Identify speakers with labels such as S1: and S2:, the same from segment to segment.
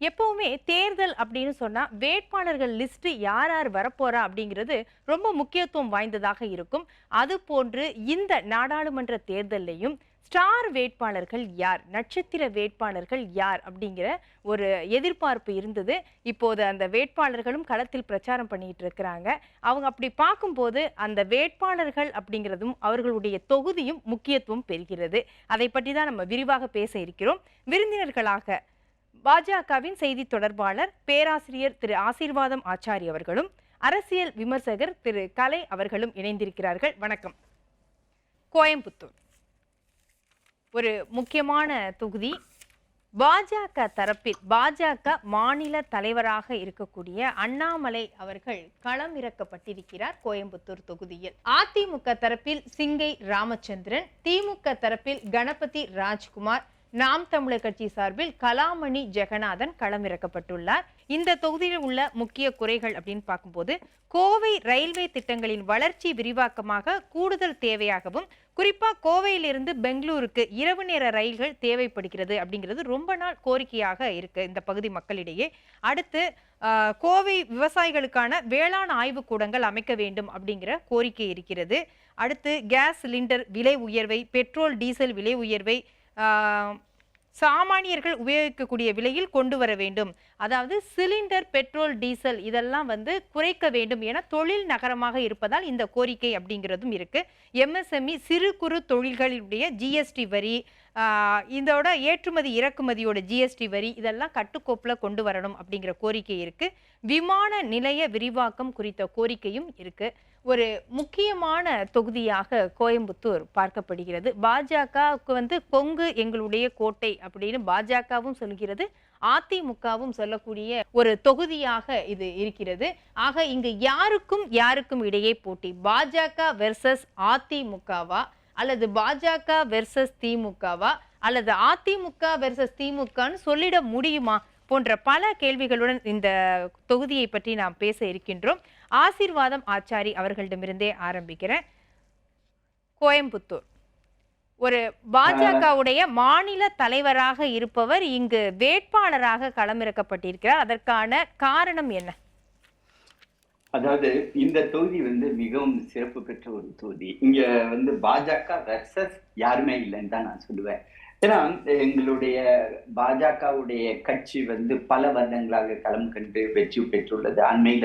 S1: எப்பவுமே தேர்தல் அப்படின்னு சொன்னா வேட்பாளர்கள் லிஸ்ட் யார் யார் வரப்போறா அப்படிங்கிறது ரொம்ப முக்கியத்துவம் வாய்ந்ததாக இருக்கும். அது போன்று இந்த நாடாளுமன்ற தேர்தலையும் ஸ்டார் வேட்பாளர்கள் யார், நட்சத்திர வேட்பாளர்கள் யார் அப்படிங்கிற ஒரு எதிர்பார்ப்பு இருந்தது. இப்போது அந்த வேட்பாளர்களும் களத்தில் பிரச்சாரம் பண்ணிட்டு இருக்கிறாங்க. அவங்க அப்படி பார்க்கும்போது அந்த வேட்பாளர்கள் அப்படிங்கிறதும் அவர்களுடைய தொகுதியும் முக்கியத்துவம் பெறுகிறது. அதை பற்றி தான் நம்ம விரிவாக பேச இருக்கிறோம். விருந்தினர்களாக பாஜகவின் செய்தி தொடர்பாளர் பேராசிரியர் திரு ஆசீர்வாதம் ஆச்சாரி அவர்களும் அரசியல் விமர்சகர் திரு கலை அவர்களும் இணைந்திருக்கிறார்கள். வணக்கம். கோயம்புத்தூர் ஒரு முக்கியமான தொகுதி. பாஜக தரப்பில் பாஜக மாநில தலைவராக இருக்கக்கூடிய அண்ணாமலை அவர்கள் களம் இறக்கப்பட்டிருக்கிறார் கோயம்புத்தூர் தொகுதியில். அதிமுக தரப்பில் சிங்கை ராமச்சந்திரன், திமுக தரப்பில் கணபதி ராஜ்குமார், நாம் தமிழர் கட்சி சார்பில் கலாமணி ஜெகநாதன் களமிறக்கப்பட்டுள்ளார். இந்த தொகுதியில் உள்ள முக்கிய குறைகள் அப்படின்னு பார்க்கும்போது, கோவை ரயில்வே திட்டங்களின் வளர்ச்சி விரிவாக்கமாக கூடுதல் தேவையாகவும், குறிப்பா கோவையிலிருந்து பெங்களூருக்கு இரவு நேர ரயில்கள் தேவைப்படுகிறது அப்படிங்கிறது ரொம்ப நாள் கோரிக்கையாக இருக்கு இந்த பகுதி மக்களிடையே. அடுத்து கோவை விவசாயிகளுக்கான வேளாண் ஆய்வு கூடங்கள் அமைக்க வேண்டும் அப்படிங்கிற கோரிக்கை இருக்கிறது. அடுத்து கேஸ் சிலிண்டர் விலை உயர்வை, பெட்ரோல் டீசல் விலை உயர்வை சாமானியர்கள் உபயோகிக்கக்கூடிய விலையில் கொண்டு வர வேண்டும். அதாவது சிலிண்டர், பெட்ரோல், டீசல் இதெல்லாம் குறைக்க வேண்டும் என தொழில் நகரமாக இருப்பதால் இந்த கோரிக்கை அப்படிங்கிறதும் இருக்கு. எம்எஸ்எம்இ சிறு குறு தொழில்களுடைய ஜிஎஸ்டி வரி, இதோட ஏற்றுமதி இறக்குமதியோட ஜிஎஸ்டி வரி இதெல்லாம் கட்டுக்கோப்பில் கொண்டு வரணும் அப்படிங்கிற கோரிக்கை இருக்கு. விமான நிலைய விரிவாக்கம் குறித்த கோரிக்கையும் இருக்கு. ஒரு முக்கியமான தொகுதியாக கோயம்புத்தூர் பார்க்கப்படுகிறது. பாஜகவுக்கு கொங்கு எங்களுடைய கோட்டை அப்படின்னு பாஜகவும் சொல்கிறது, அதிமுகவும் சொல்லக்கூடிய ஒரு தொகுதியாக இது இருக்கிறது. ஆக இங்கு யாருக்கும் இடையே போட்டி? பாஜக வெர்சஸ் அதிமுகவா, அல்லது பாஜக வெர்சஸ் திமுகவா, அல்லது அதிமுக வெர்சஸ் திமுகன்னு சொல்லிட முடியுமா போன்ற பல கேள்விகளுடன் இந்த தொகுதியை பற்றி நாம் பேச இருக்கின்றோம். ஆசீர்வாதம் ஆச்சாரி அவர்களிடமிருந்தே ஆரம்பிக்கிறேன். கோயம்புத்தூர் ஒரு பாஜகவுடைய மாநில தலைவராக இருப்பவர் இங்கு வேட்பாளராக களமிறக்கப்பட்டிருக்கிறார். அதற்கான காரணம் என்ன?
S2: அதாவது இந்த தொகுதி மிகவும் சிறப்பு பெற்ற ஒரு தொகுதி. இங்க பாஜக வெர்சஸ் யாருமே இல்லைன்னு தான் நான் சொல்லுவேன். ஏன்னா எங்களுடைய பாஜகவுடைய கட்சி பல வருடங்களாக களம் கண்டு வெற்றி பெற்றுள்ளது. அண்மையில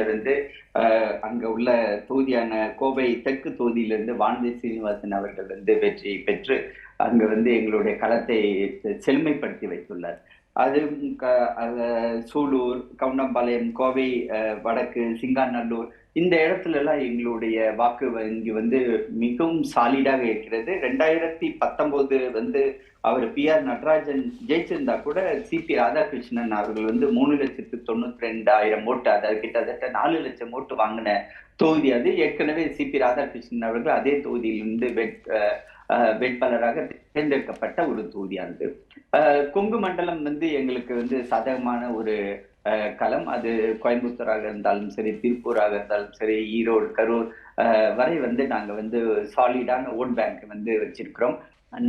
S2: அங்க உள்ள தொகுதியான கோவை தெற்கு தொகுதியிலிருந்து வானதி சீனிவாசன் அவர்கள் வெற்றி பெற்று அங்க எங்களுடைய களத்தை செழுமைப்படுத்தி வைத்துள்ளார். அது சூலூர், கவுண்டம்பாளையம், கோவை வடக்கு, சிங்காநல்லூர் இந்த இடத்துல எல்லாம் எங்களுடைய வாக்கு வங்கி மிகவும் சாலிடாக இருக்கிறது. 2019 அவர் PR நடராஜன் ஜெயிச்சிருந்தா கூட சிபி ராதாகிருஷ்ணன் அவர்கள் 3,92,000 ஓட்டு, அதாவது கிட்டத்தட்ட 4 லட்சம் ஓட்டு வாங்கின தொகுதி அது. ஏற்கனவே சிபி ராதாகிருஷ்ணன் அவர்கள் அதே தொகுதியிலிருந்து வேட்பாளராக தேர்ந்தெடுக்கப்பட்ட ஒரு தொகுதியானது. கொங்கு மண்டலம் எங்களுக்கு சாதகமான ஒரு களம். அது கோயம்புத்தூராக இருந்தாலும் சரி, திருப்பூராக இருந்தாலும் சரி, ஈரோடு, கரூர் வரை நாங்க சாலிடான ஓட் பேங்க் வச்சிருக்கிறோம்.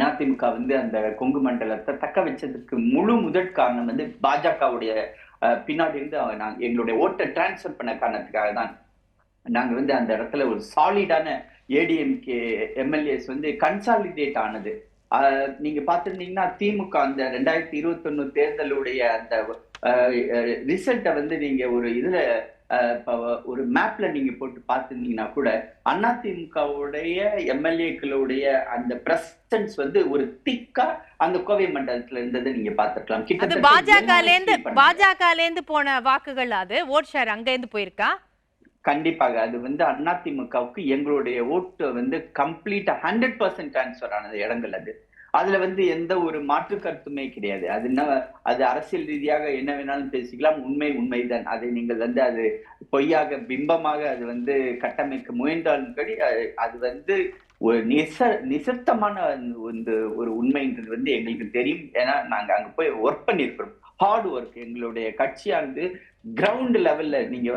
S2: அதிமுக அந்த கொங்கு மண்டலத்தை தக்க வச்சதுக்கு முழு முதற் காரணம் பாஜகவுடைய பின்னாடி இருந்து எங்களுடைய ஓட்டை டிரான்ஸ்பர் பண்ண காரணத்துக்காக தான் நாங்க அந்த இடத்துல ஒரு சாலிடான ஏடிஎம்கே எம்எல்ஏஸ் கன்சாலிடேட் ஆனது. நீங்க பாத்துருந்தீங்கன்னா திமுக அந்த 2021 தேர்தலுடைய அந்த ரிசல்ட்டை நீங்க ஒரு இதுல ஒரு மேப்ல நீங்க போட்டு பார்த்துருந்தீங்கன்னா கூட அதிமுகவுடைய எம்எல்ஏக்களுடைய அந்த பிரசன்ஸ் ஒரு திக்கா அந்த கோவை மண்டலத்துல இருந்ததை நீங்க பார்த்துக்கலாம்.
S1: கிட்டத்தட்ட பாஜக போன வாக்குகள், அது ஓட் ஷேர் அங்க இருந்து போயிருக்கா?
S2: கண்டிப்பாக அது அதிமுகவுக்கு எங்களுடைய ஓட்டு கம்ப்ளீட்டா 100% டிரான்ஸ்பர் ஆனது இடங்கள். அதுல எந்த ஒரு மாற்று கருத்துமே கிடையாது. அது அரசியல் ரீதியாக என்ன வேணாலும் பேசிக்கலாம், உண்மைதான். அதை நீங்கள் அது பொய்யாக பிம்பமாக அது கட்டமைக்க முயன்றாலும் கடி அது ஒரு நிசப்தமான ஒரு உண்மைன்றது எங்களுக்கு தெரியும். ஏன்னா நாங்க அங்க போய் ஒர்க் பண்ணிருக்கிறோம், ஹார்ட் ஒர்க். எங்களுடைய கட்சியானது கிரவுண்ட் லெவல்ல நீங்க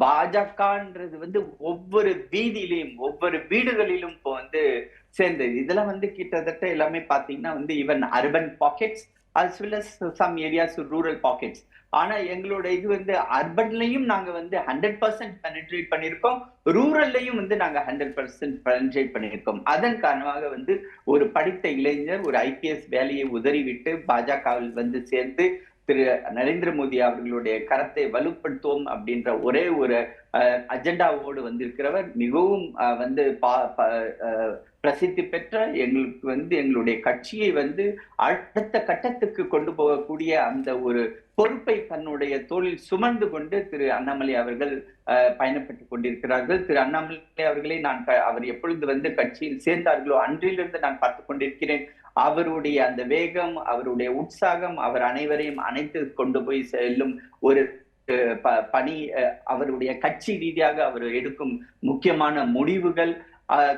S2: பாஜகன்றது ஒவ்வொரு வீதியிலையும் ஒவ்வொரு வீடுகளிலும் இப்போ சேர்ந்தது. இதெல்லாம் கிட்டத்தட்ட எல்லாமே பாத்தீங்கன்னா even urban pockets as well as some areas rural pockets. ஆனா எங்களோட இது வந்து அர்பன்லயும் நாங்க வந்து 100% பெனிட்ரேட் பண்ணியிருக்கோம், ரூரல்லையும் வந்து நாங்க 100% பெனிட்ரேட் பண்ணியிருக்கோம். அதன் காரணமாக வந்து ஒரு படித்த இளைஞர் ஒரு ஐபிஎஸ் வேலையை உதறிவிட்டு பாஜகவில் வந்து சேர்ந்து திரு நரேந்திர மோடி அவர்களுடைய கரத்தை வலுப்படுத்துவோம் அப்படின்ற ஒரே ஒரு அஜெண்டாவோடு வந்திருக்கிறவர். மிகவும் வந்து பிரசித்தி பெற்ற எங்களுக்கு வந்து எங்களுடைய கட்சியை வந்து அடுத்த கட்டத்துக்கு கொண்டு போகக்கூடிய அந்த ஒரு பொறுப்பை தன்னுடைய தோளில் சுமந்து கொண்டு திரு அண்ணாமலை அவர்கள் பயணப்பட்டுக் கொண்டிருக்கிறார்கள். திரு அண்ணாமலை அவர்களை அவர் எப்பொழுது வந்து கட்சியில் சேர்ந்தார்களோ அன்றிலிருந்து நான் பார்த்துக் கொண்டிருக்கிறேன். அவருடைய அந்த வேகம், அவருடைய உற்சாகம், அவர் அனைவரையும் அணைத்து கொண்டு போய் செல்லும் ஒரு பணி, அவருடைய கட்சி ரீதியாக அவர் எடுக்கும் முக்கியமான முடிவுகள்,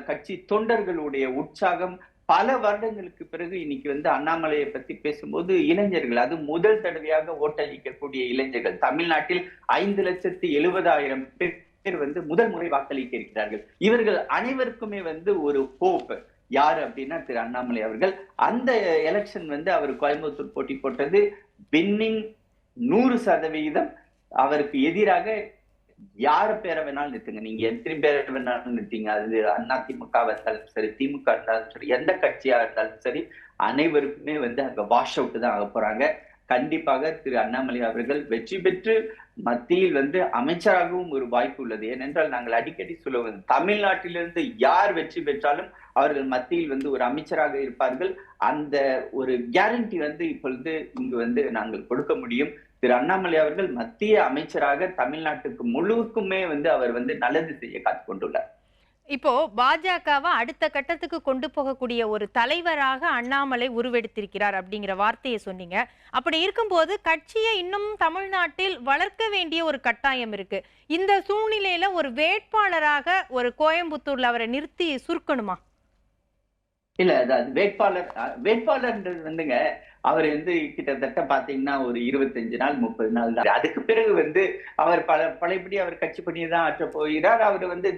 S2: கட்சி தொண்டர்களுடைய உற்சாகம், பல வருடங்களுக்கு பிறகு இன்னைக்கு வந்து அண்ணாமலையை பத்தி பேசும்போது இளைஞர்கள், அது முதல் தடவையாக ஓட்டளிக்கக்கூடிய இளைஞர்கள், தமிழ்நாட்டில் 5,70,000 பேர் வந்து முதல் முறை வாக்களிக்க இருக்கிறார்கள். இவர்கள் அனைவருக்குமே வந்து ஒரு ஹோப். யாரு அப்படின்னா திரு அண்ணாமலை அவர்கள். அந்த எலெக்ஷன் வந்து அவர் கோயம்புத்தூர் போட்டி போட்டது வின்னிங் 100%. அவருக்கு எதிராக யார பேரை வேணாலும் நிறுத்துங்க, நீங்க எத்தனை பேரை வேணாலும் நிறுத்தீங்க, அது அதிமுக இருந்தாலும் சரி, திமுக இருந்தாலும் சரி, எந்த கட்சியா இருந்தாலும் சரி, அனைவருக்குமே வந்து அங்க வாஷ் அவுட் தான் ஆக போறாங்க. கண்டிப்பாக திரு அண்ணாமலை அவர்கள் வெற்றி பெற்று மத்தியில் வந்து அமைச்சராகவும் ஒரு வாய்ப்பு உள்ளது. ஏனென்றால் நாங்கள் அடிக்கடி சொல்லுவது, தமிழ்நாட்டிலிருந்து யார் வெற்றி பெற்றாலும் அவர்கள் மத்தியில் வந்து ஒரு அமைச்சராக இருப்பார்கள். அந்த ஒரு கேரண்டி வந்து இப்பொழுது இங்கு வந்து நாங்கள் கொடுக்க முடியும். திரு அண்ணாமலை அவர்கள் மத்திய அமைச்சராக தமிழ்நாட்டுக்கு முழுக்குமே வந்து அவர் வந்து நல்லது செய்ய காத்து கொண்டுள்ளார்.
S1: இப்போ பாஜகவை அடுத்த கட்டத்துக்கு கொண்டு போகக்கூடிய ஒரு தலைவராக அண்ணாமலை உருவெடுத்திருக்கிறார் அப்படிங்கிற வார்த்தையை சொன்னீங்க. அப்படி இருக்கும்போது கட்சியை இன்னும் தமிழ்நாட்டில் வளர்க்க வேண்டிய ஒரு கட்டாயம் இருக்கு. இந்த சூழ்நிலையில ஒரு வேட்பாளராக ஒரு கோயம்புத்தூர்ல அவரை நிறுத்தி சுருக்கணுமா?
S2: இல்ல, அது வேட்பாளர்ன்றது வந்துங்க, அவர் வந்து கிட்டத்தட்ட பாத்தீங்கன்னா ஒரு 25 நாள் 30 நாள் தான். அதுக்கு பிறகு வந்து அவர் பழையபடி அவர் கட்சி பணியை ஆற்ற போகிறார். அவர் வந்து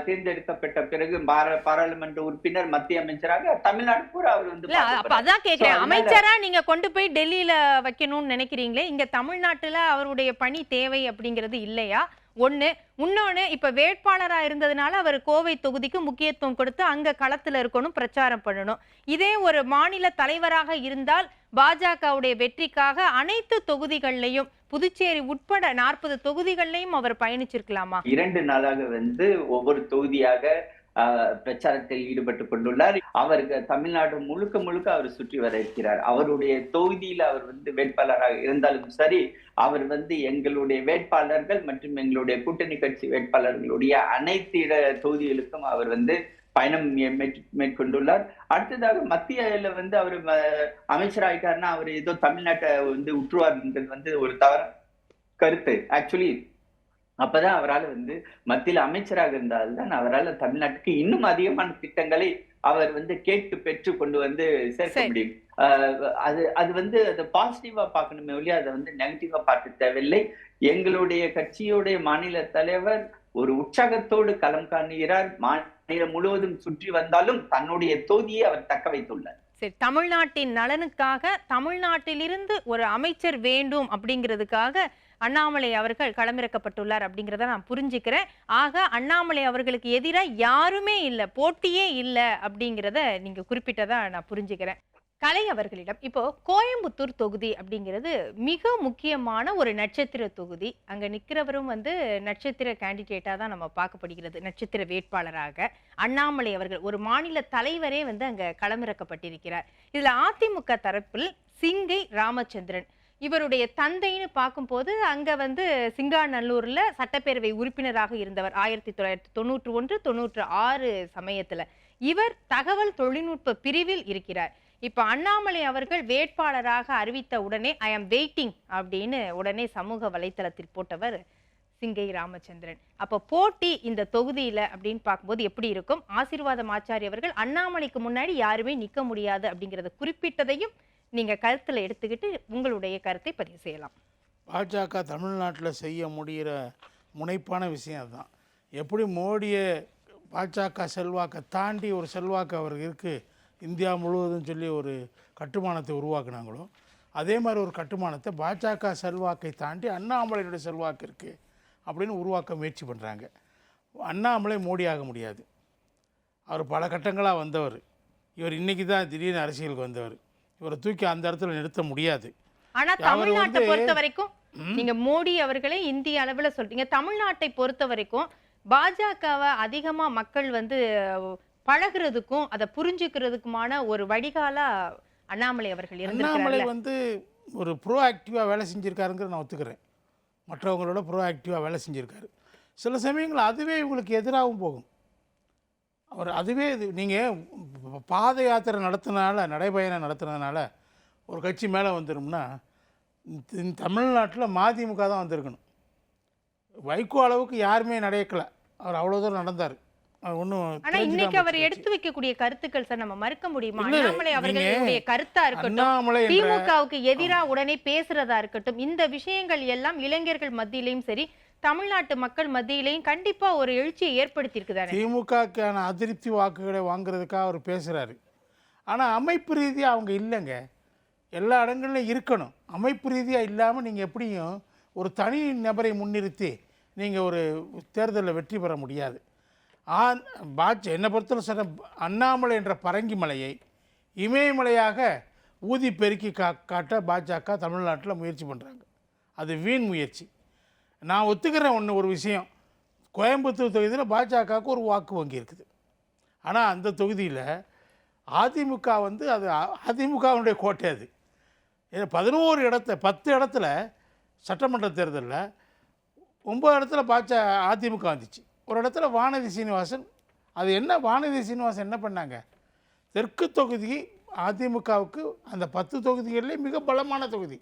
S2: தேர்ந்தெடுக்கப்பட்ட பிறகு பாராளுமன்ற உறுப்பினர், மத்திய அமைச்சராக தமிழ்நாடு பூரா அவர் வந்து
S1: அதான் கேக்குறேன். அமைச்சரா நீங்க கொண்டு போய் டெல்லியில வைக்கணும்னு நினைக்கிறீங்களே, இங்க தமிழ்நாட்டுல அவருடைய பணி தேவை அப்படிங்கிறது இல்லையா? ஒண்ணு. இன்னொன்னு, இப்ப வேட்பாளரா இருந்ததுனால அவர் கோவை தொகுதிக்கு முக்கியத்துவம் கொடுத்து அங்க களத்துல இருக்கணும், பிரச்சாரம் பண்ணணும். இதே ஒரு மாநில தலைவராக இருந்தால் பாஜகவுடைய வெற்றிக்காக அனைத்து தொகுதிகள்லையும், புதுச்சேரி உட்பட 40 தொகுதிகள்லையும் அவர் பயணிச்சிருக்கலாமா?
S2: 2 நாளாக வந்து ஒவ்வொரு தொகுதியாக பிரச்சாரத்தில் ஈடுபட்டு கொண்டுள்ளார். அவருக்கு தமிழ்நாடு முழுக்க அவர் சுற்றி வர இருக்கிறார். அவருடைய தொகுதியில் அவர் வந்து வேட்பாளராக இருந்தாலும் சரி, அவர் வந்து எங்களுடைய வேட்பாளர்கள் மற்றும் எங்களுடைய கூட்டணி கட்சி வேட்பாளர்களுடைய அனைத்து தொகுதிகளுக்கும் அவர் வந்து பயணம் மேற்கொண்டுள்ளார். அடுத்ததாக மத்தியில வந்து அவர் அமைச்சராயிட்டாருன்னா அவர் ஏதோ தமிழ்நாட்டை வந்து உற்றுவார்ன்றது வந்து ஒரு தவறான கருத்து. ஆக்சுவலி அப்பதான் அவரால் வந்து மத்தியில் அமைச்சராக இருந்தால்தான் அவரால் தமிழ்நாட்டுக்கு இன்னும் அதிகமான திட்டங்களை அவர் வந்து கேட்டு பெற்று கொண்டு வந்து சேர்க்க முடியும். அது வந்து அதை பாசிட்டிவா பார்க்கணுமே ஒழிய அதை வந்து நெகட்டிவா பார்க்க தேவையில்லை. எங்களுடைய கட்சியுடைய மாநில தலைவர் ஒரு உற்சாகத்தோடு களம் காணுகிறார். மாநிலம் முழுவதும் சுற்றி வந்தாலும் தன்னுடைய தொகுதியை அவர் தக்க வைத்துள்ளார்.
S1: சரி, தமிழ்நாட்டின் நலனுக்காக தமிழ்நாட்டிலிருந்து ஒரு அமைச்சர் வேண்டும் அப்படிங்கிறதுக்காக அண்ணாமலை அவர்கள் களமிறக்கப்பட்டுள்ளார் அப்படிங்கிறத நான் புரிஞ்சுக்கிறேன். ஆக அண்ணாமலை அவர்களுக்கு எதிராக யாருமே இல்லை, போட்டியே இல்லை அப்படிங்கிறத நீங்க குறிப்பிட்டதா நான் புரிஞ்சுக்கிறேன். கலை அவர்களிடம், இப்போ கோயம்புத்தூர் தொகுதி அப்படிங்கிறது மிக முக்கியமான ஒரு நட்சத்திர தொகுதி. அங்க நிக்கிறவரும் வந்து நட்சத்திர கேண்டிடேட்டா தான் நம்ம பார்க்கப்படுகிறது, நட்சத்திர வேட்பாளராக அண்ணாமலை அவர்கள், ஒரு மாநில தலைவரே வந்து அங்க களமிறக்கப்பட்டிருக்கிறார். இதுல அதிமுக தரப்பில் சிங்கை ராமச்சந்திரன், இவருடைய தந்தைன்னு பார்க்கும்போது அங்க வந்து சிங்காநல்லூர்ல சட்டப்பேரவை உறுப்பினராக இருந்தவர் 1991 96 சமயத்துல. இவர் தகவல் தொழில்நுட்ப பிரிவில் இருக்கிறார். இப்ப அண்ணாமலை அவர்கள் வேட்பாளராக அறிவித்த உடனே ஐ ஆம் வெயிட்டிங் அப்படின்னு உடனே சமூக வலைத்தளத்தில் போட்டவர் சிங்கை ராமச்சந்திரன். அப்ப போட்டி இந்த தொகுதியில அப்படின்னு பார்க்கும்போது எப்படி இருக்கும்? ஆசீர்வாதம் ஆச்சாரி அவர்கள் அண்ணாமலைக்கு முன்னாடி யாருமே நிக்க முடியாது அப்படிங்கறத குறிப்பிட்டதையும் நீங்க கருத்துல எடுத்துக்கிட்டு உங்களுடைய கருத்தை பதிவு செய்யலாம்.
S3: பாஜக தமிழ்நாட்டில் செய்ய முடிகிற முனைப்பான விஷயம் அதுதான். எப்படி மோடியை பாஜக செல்வாக்கை தாண்டி ஒரு செல்வாக்கு அவருக்கு இருக்குது இந்தியா முழுவதும் சொல்லி ஒரு கட்டுமானத்தை உருவாக்குனாங்களோ அதே மாதிரி ஒரு கட்டுமானத்தை பாஜக செல்வாக்கை தாண்டி அண்ணாமலையினுடைய செல்வாக்கு இருக்குது அப்படின்னு உருவாக்க முயற்சி பண்ணுறாங்க. அண்ணாமலை மோடி ஆக முடியாது. அவர் பல கட்டங்களாக வந்தவர். இவர் இன்றைக்கி தான் திடீர்னு அரசியலுக்கு வந்தவர். இவரை தூக்கி அந்த இடத்துல நிறுத்த முடியாது.
S1: ஆனா தமிழ்நாட்டை பொறுத்த வரைக்கும் நீங்க மோடி அவர்களே இந்திய அளவுல சொல்றீங்க. தமிழ்நாட்டை பொறுத்த வரைக்கும் பாஜகவை அதிகமா மக்கள் வந்து பழகுறதுக்கும் அதை புரிஞ்சுக்கிறதுக்குமான ஒரு வடிகாலா அண்ணாமலை அவர்கள்
S3: அண்ணாமலை
S1: இருந்திருக்கிறார்.
S3: வந்து ஒரு ப்ரோ ஆக்டிவாக வேலை செஞ்சுருக்காருங்கிற நான் ஒத்துக்கிறேன். மற்றவங்களோட ப்ரோ ஆக்டிவாக வேலை செஞ்சுருக்காரு. சில சமயங்கள் அதுவே இவங்களுக்கு எதிராகவும் போகும். அவர் அதுவே நீங்கள் பாத யாத்திரை நடத்தினால நடைபயணம் நடத்துனதுனால ஒரு கட்சி மேலே வந்துடும்னா தமிழ்நாட்டில் மதிமுக தான் வந்திருக்கணும். வைகோ அளவுக்கு யாருமே நடக்கலை. அவர் அவ்வளோ தூரம் நடந்தார்.
S1: ஆனா இன்னைக்கு அவர் எடுத்து வைக்கக்கூடிய கருத்துக்கள் சார் நம்ம மறுக்க முடியுமா? அண்ணாமலை அவர்களுடைய கருத்தா இருக்கட்டும், திமுகவுக்கு எதிராக உடனே பேசுறதா இருக்கட்டும், இந்த விஷயங்கள் எல்லாம் இளைஞர்கள் மத்தியிலையும் சரி தமிழ்நாட்டு மக்கள் மத்தியிலையும் கண்டிப்பா ஒரு எழுச்சியை ஏற்படுத்தி இருக்குதானே.
S3: திமுகக்கான அதிருப்தி வாக்குகளை வாங்குறதுக்காக அவர் பேசுறாரு. ஆனா அமைப்பு ரீதியா அவங்க இல்லைங்க. எல்லா இடங்கள்லையும் இருக்கணும். அமைப்பு ரீதியாக இல்லாமல் நீங்கள் எப்படியும் ஒரு தனி நபரை முன்னிறுத்தி நீங்கள் ஒரு தேர்தலில் வெற்றி பெற முடியாது. என்னை பொறுத்தவரை சொன்ன அண்ணாமலை என்ற பரங்கி மலையை இமயமலையாக ஊதி பெருக்கி காட்ட பாஜக தமிழ்நாட்டில் முயற்சி பண்ணுறாங்க. அது வீண் முயற்சி. நான் ஒத்துக்கிறேன் ஒரு விஷயம், கோயம்புத்தூர் தொகுதியில் பாஜகவுக்கு ஒரு வாக்கு வங்கி இருக்குது. ஆனால் அந்த தொகுதியில் அதிமுக வந்து அது அதிமுகவுடைய கோட்டை. அது 10 இடத்துல சட்டமன்ற தேர்தலில் 9 இடத்துல அதிமுக வந்துச்சு. ஒரு இடத்துல வானதி சீனிவாசன், அது என்ன வானதி சீனிவாசன் என்ன பண்ணாங்க, தெற்கு தொகுதி அதிமுகவுக்கு அந்த 10 தொகுதிகளிலே மிக பலமான தொகுதி.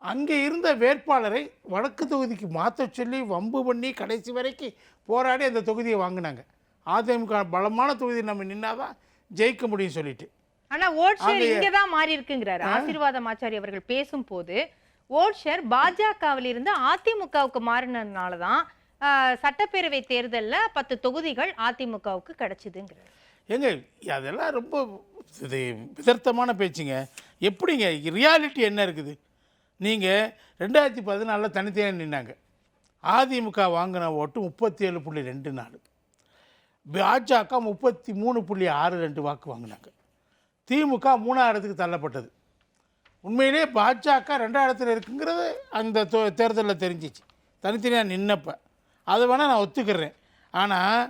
S3: அங்கே இருந்த வேட்பாளரை வடக்கு தொகுதிக்கு மாற்ற சொல்லி வம்பு பண்ணி கடைசி வரைக்கும் போராடி அந்த தொகுதியை வாங்கினாங்க. அதிமுக பலமான தொகுதி நம்ம நின்னாதான் ஜெயிக்க முடியும் சொல்லிட்டு.
S1: ஆனா ஓட் ஷேர் இங்க தான் மாறி இருக்குங்கிறாரு ஆசீர்வாதம் ஆச்சாரி அவர்கள் பேசும்போது. ஓட் ஷேர் பாஜகவில் இருந்து அதிமுகவுக்கு மாறினதுனால தான் சட்டப்பேரவை தேர்தலில் 10 தொகுதிகள் அதிமுகவுக்கு கிடைச்சிதுங்கிறார்.
S3: ஏங்க அதெல்லாம் ரொம்ப விதர்த்தமான பேச்சுங்க. எப்படிங்க ரியாலிட்டி என்ன இருக்குது? நீங்கள் 2014 தனித்தனியாக நின்னாங்க. அதிமுக வாங்கின ஓட்டு 37.24, பாஜக 33.62 வாக்கு வாங்கினாங்க. திமுக 3ஆம் இடத்துக்கு தள்ளப்பட்டது. உண்மையிலே பாஜக 2ஆம் இடத்துல இருக்குங்கிறது அந்த தேர்தலில் தெரிஞ்சிச்சு தனித்தனியாக நின்னப்ப. அதை வேணால் நான் ஒத்துக்கிறேன். ஆனால்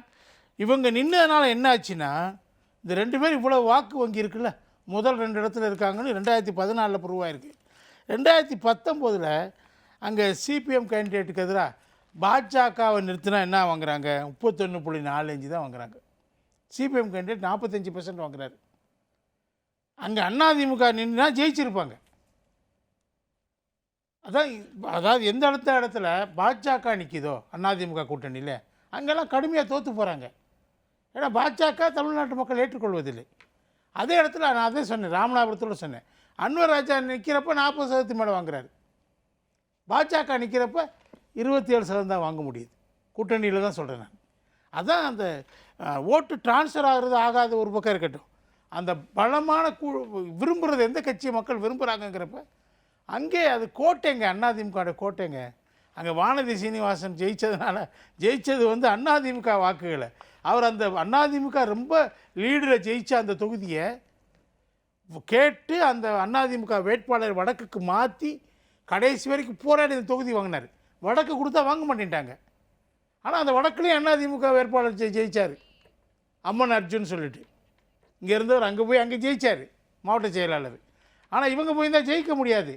S3: இவங்க நின்னதுனால என்ன ஆச்சுன்னா, இந்த 2 பேர் இவ்வளோ வாக்கு வங்கி இருக்குல்ல, முதல் 2 இடத்துல இருக்காங்கன்னு 2014 ப்ரூவ் ஆயிருக்கு. 2019 அங்கே சிபிஎம் கேண்டிடேட்டுக்கு எதிராக பாஜகவை நிறுத்தினா என்ன வாங்குறாங்க? 31.45 தான் வாங்குறாங்க. சிபிஎம் கேண்டிடேட் 45% வாங்குறாரு. அங்கே அதிமுக நின்னா ஜெயிச்சிருப்பாங்க. அதாவது எந்த இடத்துல பாஜக நிற்கிதோ அதிமுக கூட்டணியில் அங்கெல்லாம் கடுமையாக தோற்று போகிறாங்க. ஏன்னா பாஜக தமிழ்நாட்டு மக்கள் ஏற்றுக்கொள்வதில்லை. அதே இடத்துல நான் அதே சொன்னேன், ராமநாதபுரத்தில் சொன்னேன், அன்வர் ராஜா நிற்கிறப்ப 40% மேலே வாங்குறாரு. பாஜக நிற்கிறப்ப 27% தான் வாங்க முடியுது. கூட்டணியில் தான் சொல்கிறேன் நான். அதான் அந்த ஓட்டு டிரான்ஸ்ஃபர் ஆகாத ஒரு பக்கம் இருக்கட்டும், அந்த பலமான விரும்புகிறது எந்த கட்சியை மக்கள் விரும்புகிறாங்கங்கிறப்ப அங்கே அது கோட்டைங்க, அதிமுக கோட்டைங்க. அங்கே வானதி சீனிவாசன் ஜெயித்தது வந்து அதிமுக வாக்குகளை. அவர் அந்த அதிமுக ரொம்ப லீடில் ஜெயித்த அந்த தொகுதியை கேட்டு அந்த அதிமுக வேட்பாளர் வடக்குக்கு மாற்றி கடைசி வரைக்கும் போராடி அந்த தொகுதி வாங்கினார். வடக்கு கொடுத்தா வாங்க மாட்டேன்ட்டாங்க. ஆனால் அந்த வடக்குலேயும் அதிமுக வேட்பாளர் ஜெயித்தார், அம்மன் அர்ஜுன் சொல்லிட்டு. இங்கே இருந்தவர் அங்கே போய் அங்கே ஜெயித்தார், மாவட்ட செயலாளர். ஆனால் இவங்க போய் தான் ஜெயிக்க முடியாது.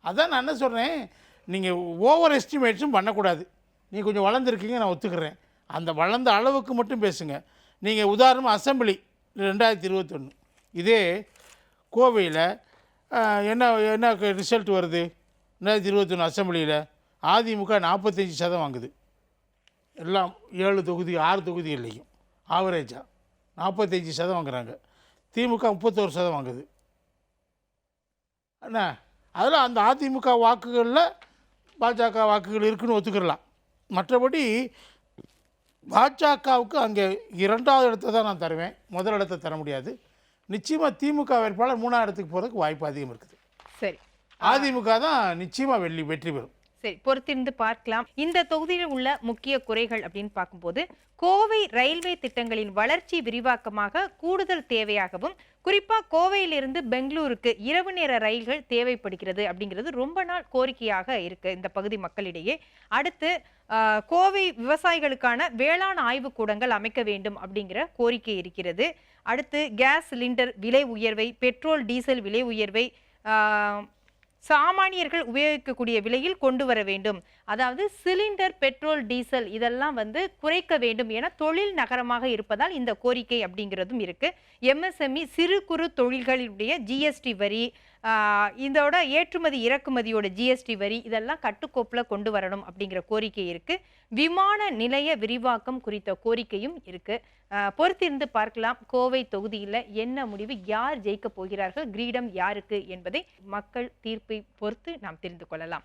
S3: அதான் நான் என்ன சொல்கிறேன், நீங்கள் ஓவர் எஸ்டிமேட்ஸும் பண்ணக்கூடாது. நீங்கள் கொஞ்சம் வளர்ந்துருக்கீங்க, நான் ஒத்துக்கிறேன். அந்த வளர்ந்த அளவுக்கு மட்டும் பேசுங்க. நீங்கள் உதாரணமாக அசம்பிளி 2021 இதே கோவையில் என்ன ரிசல்ட் வருது? 2021 அசம்பிளியில் அதிமுக 45% வாங்குது. எல்லாம் 7 தொகுதி 6 தொகுதிகள்லையும் ஆவரேஜாக 45% வாங்குறாங்க. திமுக 31% வாங்குது. அண்ணா அதில் அந்த அதிமுக வாக்குகளில் பாஜக வாக்குகள் இருக்குன்னு ஒத்துக்கிடலாம். மற்றபடி பாஜகவுக்கு அங்கே 2வது இடத்தை தான் நான் தருவேன், முதல் இடத்தை தர முடியாது. நிச்சயமாக திமுக வேட்பாளர் 3வது இடத்துக்கு போகிறதுக்கு வாய்ப்பு அதிகம் இருக்குது.
S1: சரி,
S3: அதிமுக தான் நிச்சயமாக வெற்றி பெறும்.
S1: சரி, பொறுத்திருந்து பார்க்கலாம். இந்த தொகுதியில் உள்ள முக்கிய குறைகள் அப்படின்னு பார்க்கும்போது, கோவை ரயில்வே திட்டங்களின் வளர்ச்சி விரிவாக்கமாக கூடுதல் தேவையாகவும், குறிப்பா கோவையிலிருந்து பெங்களூருக்கு இரவு நேர ரயில்கள் தேவைப்படுகிறது அப்படிங்கிறது ரொம்ப நாள் கோரிக்கையாக இருக்கு இந்த பகுதி மக்களிடையே. அடுத்து கோவை விவசாயிகளுக்கான வேளாண் ஆய்வு கூடங்கள் அமைக்க வேண்டும் அப்படிங்கிற கோரிக்கை இருக்கிறது. அடுத்து கேஸ் சிலிண்டர் விலை உயர்வை, பெட்ரோல் டீசல் விலை உயர்வை சாமானியர்கள் உபயோகிக்கக்கூடிய விலையில் கொண்டு வர வேண்டும். அதாவது சிலிண்டர், பெட்ரோல், டீசல் இதெல்லாம் குறைக்க வேண்டும் என தொழில் நகரமாக இருப்பதால் இந்த கோரிக்கை அப்படிங்கிறதும் இருக்கு. எம்எஸ்எம்இ சிறு குறு தொழில்களுடைய ஜிஎஸ்டி வரி, இதோட ஏற்றுமதி இறக்குமதியோட ஜிஎஸ்டி வரி இதெல்லாம் கட்டுக்கோப்பில் கொண்டு வரணும் அப்படிங்கிற கோரிக்கை இருக்கு. விமான நிலைய விரிவாக்கம் குறித்த கோரிக்கையும் இருக்கு. பொறுத்திருந்து பார்க்கலாம் கோவை தொகுதியில் என்ன முடிவு, யார் ஜெயிக்க போகிறார்கள், கிரீடம் யாருக்கு என்பதை மக்கள் தீர்ப்பை பொறுத்து நாம் தெரிந்து கொள்ளலாம்.